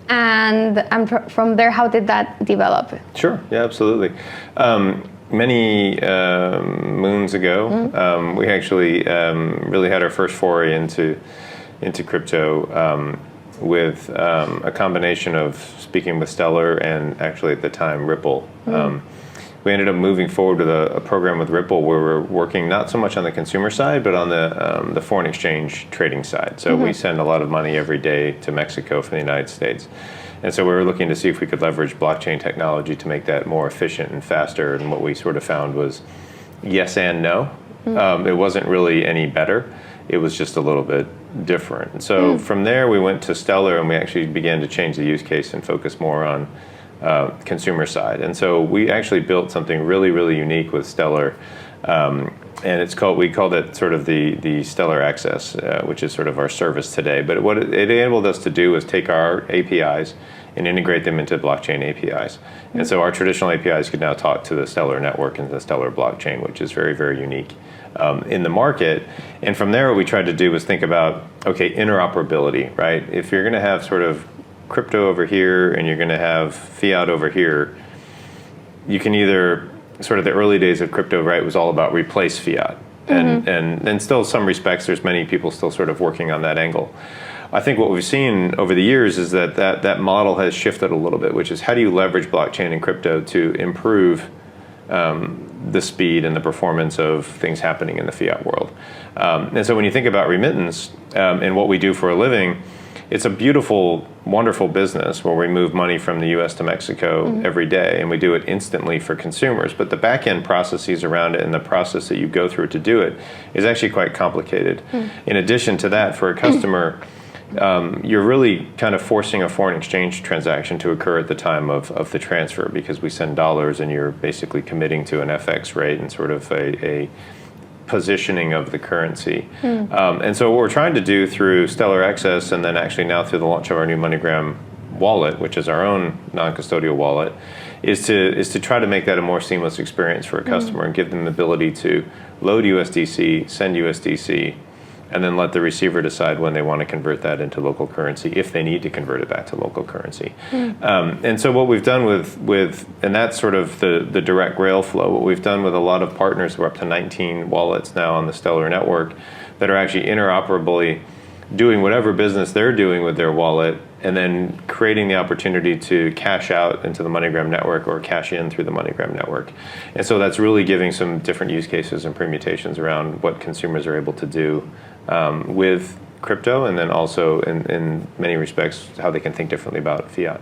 And from there, how did that develop? Sure. Yeah, absolutely. Many moons ago, we actually really had our first foray into crypto with a combination of speaking with Stellar and actually at the time Ripple. We ended up moving forward with a program with Ripple where we're working not so much on the consumer side, but on the foreign exchange trading side. So we send a lot of money every day to Mexico from the United States. And so we were looking to see if we could leverage blockchain technology to make that more efficient and faster. And what we sort of found was yes and no. It wasn't really any better. It was just a little bit different. And so from there, we went to Stellar and we actually began to change the use case and focus more on consumer side. And so we actually built something really, really unique with Stellar. And we called it sort of the Stellar Access, which is sort of our service today. But what it enabled us to do is take our APIs and integrate them into blockchain APIs. And so our traditional APIs could now talk to the Stellar network and the Stellar blockchain, which is very, very unique in the market. And from there, what we tried to do was think about, okay, interoperability, right? If you're going to have sort of crypto over here and you're going to have fiat over here, you can either, sort of the early days of crypto, right, was all about replace fiat. And still some respects, there's many people still sort of working on that angle. I think what we've seen over the years is that model has shifted a little bit, which is how do you leverage blockchain and crypto to improve the speed and the performance of things happening in the fiat world. And so when you think about remittance and what we do for a living, it's a beautiful, wonderful business where we move money from the US to Mexico every day, and we do it instantly for consumers. But the back-end processes around it and the process that you go through to do it is actually quite complicated. In addition to that, for a customer, you're really kind of forcing a foreign exchange transaction to occur at the time of the transfer, because we send dollars and you're basically committing to an FX rate and sort of a positioning of the currency. And so what we're trying to do through Stellar Access, and then actually now through the launch of our new Moneygram wallet, which is our own non-custodial wallet, is to try to make that a more seamless experience for a customer and give them the ability to load USDC, send USDC, and then let the receiver decide when they want to convert that into local currency, if they need to convert it back to local currency. And so what we've done and that's sort of the direct rail flow, what we've done with a lot of partners, we're up to 19 wallets now on the Stellar network that are actually interoperably doing whatever business they're doing with their wallet, and then creating the opportunity to cash out into the Moneygram network or cash in through the Moneygram network. And so that's really giving some different use cases and permutations around what consumers are able to do with crypto, and then also in many respects how they can think differently about fiat.